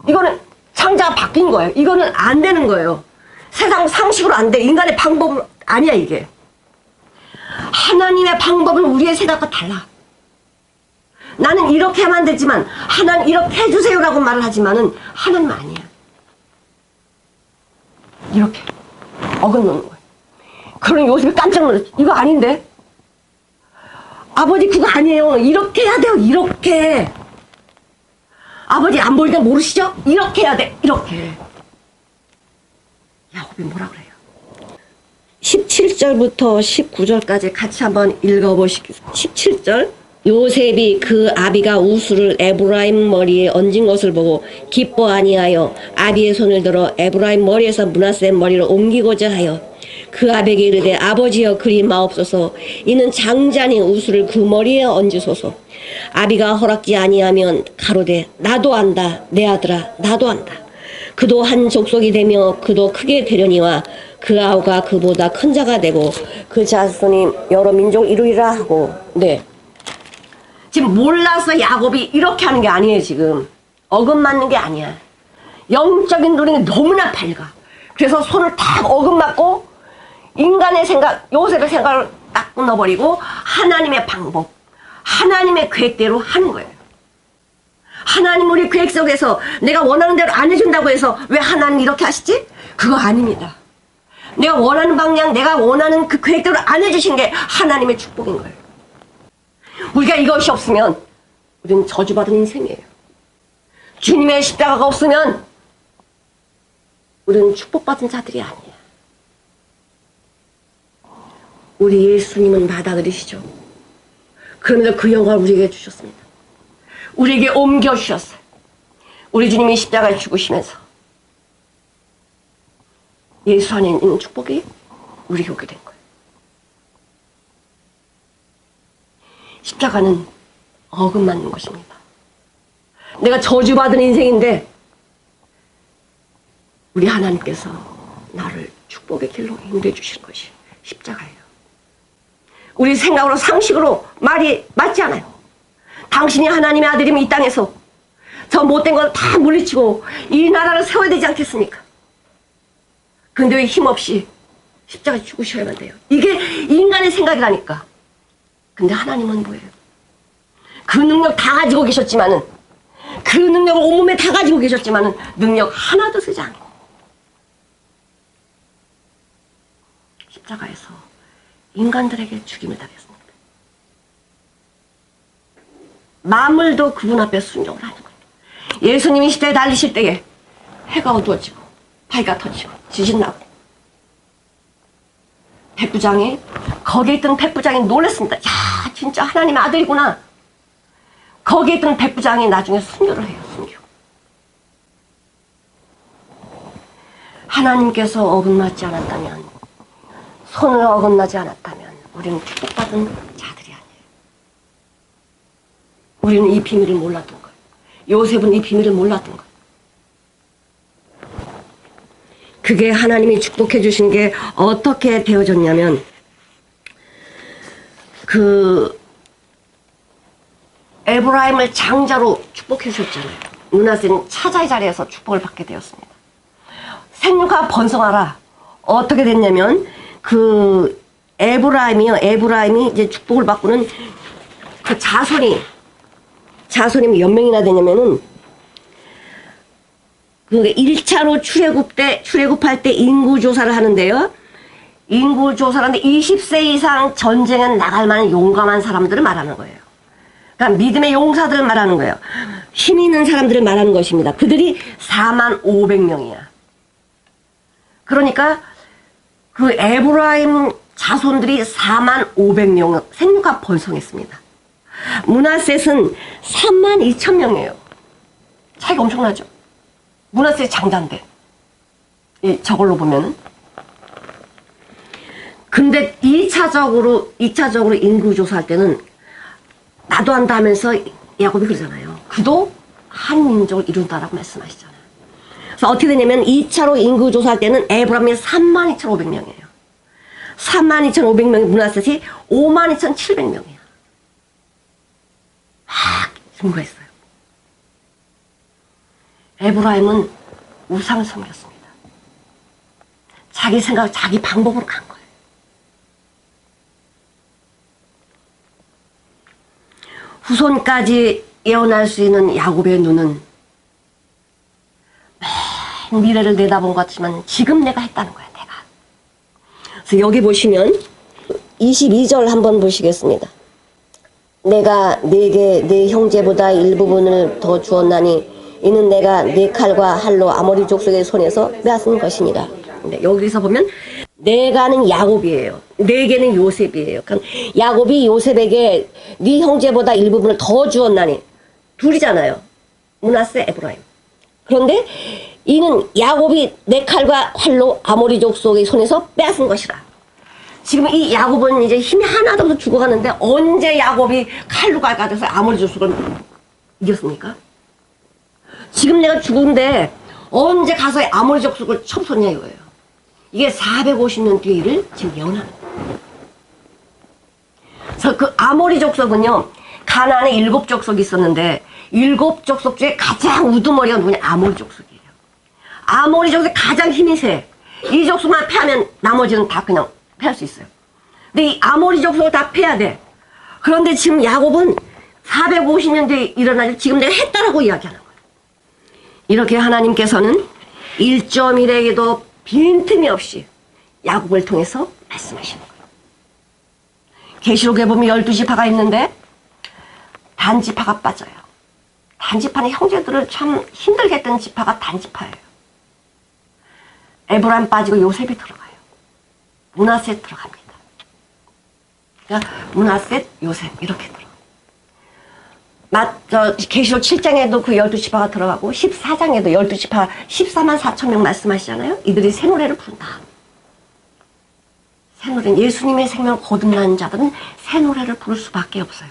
이거는 창자가 바뀐 거예요. 이거는 안 되는 거예요. 세상 상식으로 안 돼. 인간의 방법은 아니야, 이게. 하나님의 방법은 우리의 생각과 달라. 나는 이렇게 하면 되지만 하나님 이렇게 해주세요라고 말을 하지만은 하나님은 아니야. 이렇게 어긋놓는 거예요. 그러니 요셉이 깜짝 놀랐지. 이거 아닌데? 아버지 그거 아니에요. 이렇게 해야 돼요. 이렇게. 아버지 안 보일 때 모르시죠? 이렇게 해야 돼. 이렇게. 야곱이 뭐라 그래요? 17절부터 19절까지 같이 한번 읽어보시겠습니다. 17절. 요셉이 그 아비가 우수를 에브라임 머리에 얹은 것을 보고 기뻐 아니하여 아비의 손을 들어 에브라임 머리에서 므낫세 머리로 옮기고자 하여 그 아비에게 이르되 아버지여 그리 마옵소서 이는 장자니 우수를 그 머리에 얹으소서. 아비가 허락지 아니하면 가로되 나도 안다 내 아들아 나도 안다. 그도 한 족속이 되며 그도 크게 되려니와 그 아우가 그보다 큰 자가 되고 그 자손이 여러 민족 이루리라 하고. 네. 지금 몰라서 야곱이 이렇게 하는 게 아니에요. 지금 어긋맞는 게 아니야. 영적인 눈이 너무나 밝아. 그래서 손을 딱 어긋맞고 인간의 생각, 요셉의 생각을 딱 끊어버리고 하나님의 방법, 하나님의 계획대로 하는 거예요. 하나님 우리 계획 속에서 내가 원하는 대로 안 해준다고 해서 왜 하나님 이렇게 하시지? 그거 아닙니다. 내가 원하는 방향, 내가 원하는 그 계획대로 안 해주신 게 하나님의 축복인 거예요. 우리가 이것이 없으면 우리는 저주받은 인생이에요. 주님의 십자가가 없으면 우리는 축복받은 자들이 아니에요. 우리 예수님은 받아들이시죠. 그러면서 그 영광을 우리에게 주셨습니다. 우리에게 옮겨주셨어요. 우리 주님이 십자가에 죽으시면서 예수 안에 있는 축복이 우리에게 오게 된 거예요. 십자가는 어긋맞는 것입니다. 내가 저주받은 인생인데 우리 하나님께서 나를 축복의 길로 인도해 주신 것이 십자가예요. 우리 생각으로 상식으로 말이 맞지 않아요. 당신이 하나님의 아들이면 이 땅에서 저 못된 걸 다 물리치고 이 나라를 세워야 되지 않겠습니까? 근데 왜 힘없이 십자가에 죽으셔야만 돼요? 이게 인간의 생각이라니까. 근데 하나님은 뭐예요? 그 능력 다 가지고 계셨지만은, 그 능력을 온몸에 다 가지고 계셨지만은 능력 하나도 쓰지 않고 십자가에서 인간들에게 죽임을 당했습니다. 만물도 그분 앞에 순종을 하는 거예요. 예수님이 시대에 달리실 때에 해가 어두워지고 바위가 터지고 지진 나고 백부장이, 거기에 있던 백부장이 놀랐습니다. 야, 진짜 하나님의 아들이구나. 거기에 있던 백부장이 나중에 순교를 해요. 순교. 하나님께서 어긋나지 않았다면, 손을 어긋나지 않았다면 우리는 축복받은 자들이 아니에요. 우리는 이 비밀을 몰랐던 거예요. 요셉은 이 비밀을 몰랐던 거예요. 그게 하나님이 축복해 주신 게 어떻게 되어졌냐면, 그 에브라임을 장자로 축복해 주셨잖아요. 므낫세는 차자의 자리에서 축복을 받게 되었습니다. 생육하 번성하라. 어떻게 됐냐면 그 에브라임이 이제 축복을 받고는 그 자손이 몇 명이나 되냐면은, 그 1차로 출애굽할 때 인구조사를 하는데요. 인구조사를 하는데 20세 이상 전쟁에 나갈 만한 용감한 사람들을 말하는 거예요. 그러니까 믿음의 용사들을 말하는 거예요. 힘 있는 사람들을 말하는 것입니다. 그들이 45,000명이야. 그러니까 그 에브라임 자손들이 45,000명 생육합 번성했습니다. 므낫셋은 32,000명이에요. 차이가 엄청나죠. 므낫셋이 장자인데, 저걸로 보면은. 근데 2차적으로 인구조사할 때는 나도 한다 하면서 야곱이 그러잖아요. 그도 한 민족을 이룬다라고 말씀하시잖아요. 그래서 어떻게 되냐면 2차로 인구조사할 때는 에브라임이 32,500명이에요. 32,500명이 므낫셋이 52,700명이에요. 증거했어요. 에브라임은 우상을 섬겼습니다. 자기 생각, 자기 방법으로 간 거예요. 후손까지 예언할 수 있는 야곱의 눈은 맨 미래를 내다본 것 같지만 지금 내가 했다는 거야, 내가. 그래서 여기 보시면 22절 한번 보시겠습니다. 내가 네게 네 형제보다 일부분을 더 주었나니 이는 내가 네 칼과 할로 아모리 족속의 손에서 빼앗은 것이니라. 근데 여기서 보면 내가는 야곱이에요. 네게는 요셉이에요. 그러니까 야곱이 요셉에게 네 형제보다 일부분을 더 주었나니, 둘이잖아요. 므낫세, 에브라임. 그런데 이는 야곱이 내 칼과 활로 아모리 족속의 손에서 빼앗은 것이라. 지금 이 야곱은 이제 힘이 하나도 없어 죽어가는데 언제 야곱이 칼로 가져서 아모리 족속을 이겼습니까? 지금 내가 죽은데 언제 가서 아모리 족속을 쳐부쉈냐 이거예요. 이게 450년 뒤의 일을 지금 예언하는 거예요. 그래서 그 아모리 족속은요, 가나안에 7족속이 있었는데 7족속 중에 가장 우두머리가 누구냐? 아모리 족속이에요. 아모리 족속이 가장 힘이 세. 이 족속만 패하면 나머지는 다 그냥 패할 수 있어요. 근데 이 아모리 족속을 다 패야 돼. 그런데 지금 야곱은 450년 뒤에 일어나지 지금 내가 했다라고 이야기하는 거예요. 이렇게 하나님께서는 1.1에게도 빈틈이 없이 야곱을 통해서 말씀하시는 거예요. 계시록에 보면 12지파가 있는데 단지파가 빠져요. 단지파는 형제들을 참 힘들게 했던 지파가 단지파예요. 에브라임 빠지고 요셉이 들어가요. 므낫셋 들어갑니다. 그러니까 므낫셋, 요셉 이렇게 들어가요. 계시록 7장에도 그 12지파가 들어가고 14장에도 12지파 14만 4천 명 말씀하시잖아요. 이들이 새 노래를 부른다. 새 노래는 예수님의 생명 거듭난 자들은 새 노래를 부를 수밖에 없어요.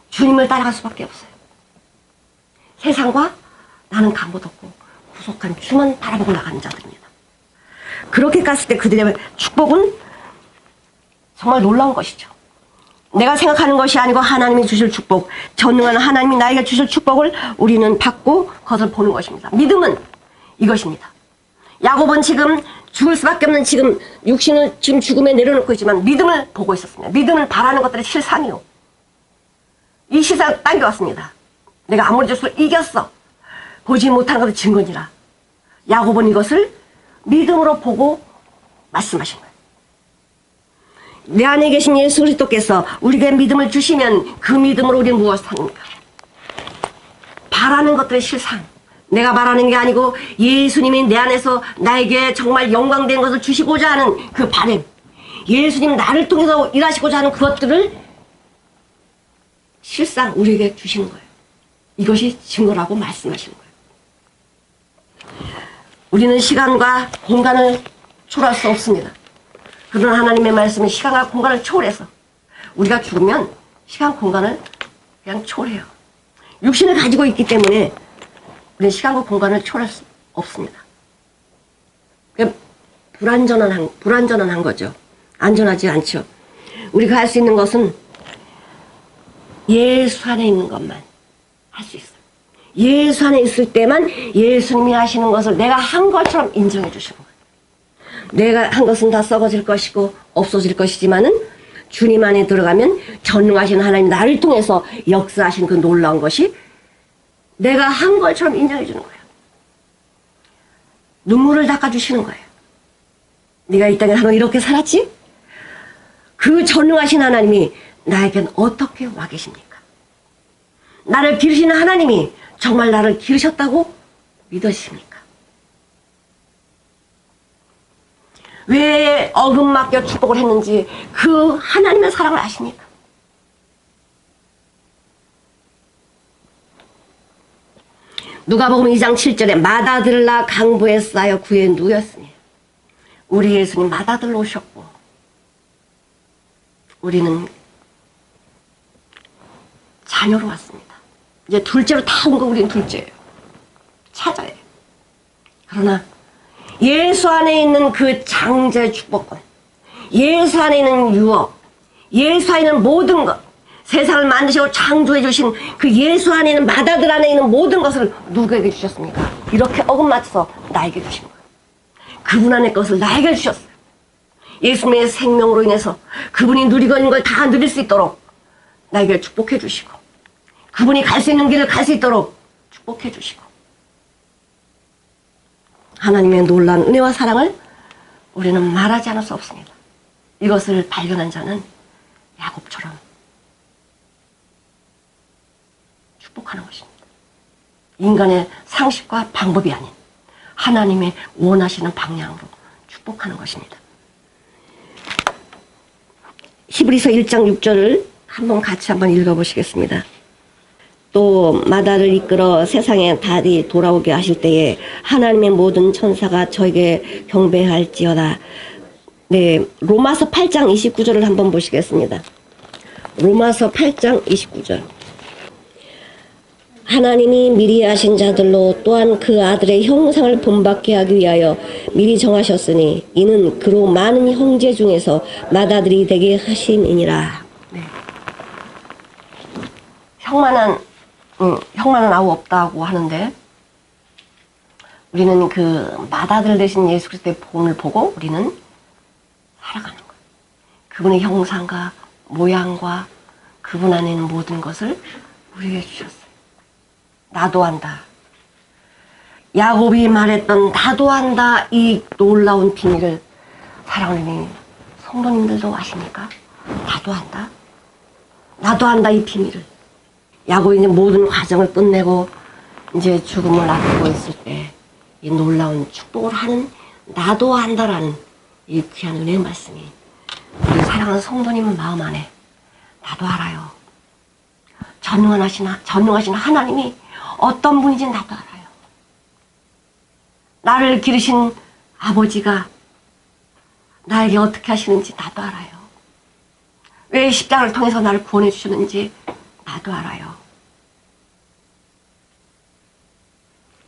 주님을 따라갈 수밖에 없어요. 세상과 나는 간것 없고 구속한 주만 바라보고 나가는 자들입니다. 그렇게 갔을 때 그들의 축복은 정말 놀라운 것이죠. 내가 생각하는 것이 아니고 하나님이 주실 축복, 전능한 하나님이 나에게 주실 축복을 우리는 받고 그것을 보는 것입니다. 믿음은 이것입니다. 야곱은 지금 죽을 수밖에 없는 지금 육신을 지금 죽음에 내려놓고 있지만 믿음을 보고 있었습니다. 믿음을 바라는 것들이 실상이요. 이 실상을 당겨왔습니다. 내가 아모리 족속을 이겼어. 보지 못하는 것도 증거니라. 야곱은 이것을 믿음으로 보고 말씀하신 거예요. 내 안에 계신 예수 그리스도께서 우리에게 믿음을 주시면 그 믿음으로 우리는 무엇을 합니까? 바라는 것들의 실상. 내가 바라는 게 아니고 예수님이 내 안에서 나에게 정말 영광된 것을 주시고자 하는 그 바람. 예수님 나를 통해서 일하시고자 하는 그것들을 실상 우리에게 주시는 거예요. 이것이 증거라고 말씀하시는 거예요. 우리는 시간과 공간을 초월할 수 없습니다. 그러나 하나님의 말씀은 시간과 공간을 초월해서 우리가 죽으면 시간, 공간을 그냥 초월해요. 육신을 가지고 있기 때문에 우리는 시간과 공간을 초월할 수 없습니다. 불안전한 거죠. 안전하지 않죠. 우리가 할 수 있는 것은 예수 안에 있는 것만 할 수 있어요. 예수 안에 있을 때만 예수님이 하시는 것을 내가 한 것처럼 인정해 주시는 거예요. 내가 한 것은 다 썩어질 것이고 없어질 것이지만은 주님 안에 들어가면 전능하신 하나님 나를 통해서 역사하신 그 놀라운 것이 내가 한 것처럼 인정해 주는 거예요. 눈물을 닦아주시는 거예요. 네가 이 땅에 너 이렇게 살았지? 그 전능하신 하나님이 나에겐 어떻게 와 계십니까? 나를 기르시는 하나님이 정말 나를 기르셨다고 믿으십니까? 왜 어금맞겨 축복을 했는지 그 하나님의 사랑을 아십니까? 누가복음 2장 7절에 맏아들라 강보에 쌓여 구에 누였으니 우리 예수님 맏아들로 오셨고 우리는 자녀로 왔습니다. 이제 둘째로 다 온 거 우리는 둘째예요. 찾아요. 그러나 예수 안에 있는 그 장자의 축복권, 예수 안에 있는 유업, 예수 안에 있는 모든 것, 세상을 만드시고 창조해 주신 그 예수 안에 있는 맏아들 안에 있는 모든 것을 누구에게 주셨습니까? 이렇게 어긋맞춰서 나에게 주신 거예요. 그분 안의 것을 나에게 주셨어요. 예수님의 생명으로 인해서 그분이 누리고 있는 걸 다 누릴 수 있도록 나에게 축복해 주시고 그분이 갈 수 있는 길을 갈 수 있도록 축복해 주시고 하나님의 놀라운 은혜와 사랑을 우리는 말하지 않을 수 없습니다. 이것을 발견한 자는 야곱처럼 축복하는 것입니다. 인간의 상식과 방법이 아닌 하나님의 원하시는 방향으로 축복하는 것입니다. 히브리서 1장 6절을 같이 한번 읽어보시겠습니다. 또 맏아들을 이끌어 세상에 달이 돌아오게 하실 때에 하나님의 모든 천사가 저에게 경배할지어다. 네, 로마서 8장 29절을 한번 보시겠습니다. 로마서 8장 29절. 하나님이 미리 하신 자들로 또한 그 아들의 형상을 본받게 하기 위하여 미리 정하셨으니 이는 그로 많은 형제 중에서 맏아들이 되게 하심이니라. 네. 형만은 아무 없다고 하는데 우리는 그 맏아들 되신 예수 그리스도의 본을 보고 우리는 살아가는 거예요. 그분의 형상과 모양과 그분 안에 있는 모든 것을 우리에게 주셨어요. 나도 한다. 야곱이 말했던 나도 한다 이 놀라운 비밀을 사랑하는 성도님들도 아십니까? 나도 한다. 나도 한다 이 비밀을. 야곱이 이제 모든 과정을 끝내고 이제 죽음을 앞두고 있을 때 이 놀라운 축복을 하는 나도 한다라는 이 귀한 은혜의 말씀이 우리 사랑하는 성도님 마음 안에 나도 알아요. 전능하신 하나님이 어떤 분인지 나도 알아요. 나를 기르신 아버지가 나에게 어떻게 하시는지 나도 알아요. 왜 십자가를 통해서 나를 구원해 주셨는지 나도 알아요.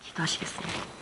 기도하시겠습니다.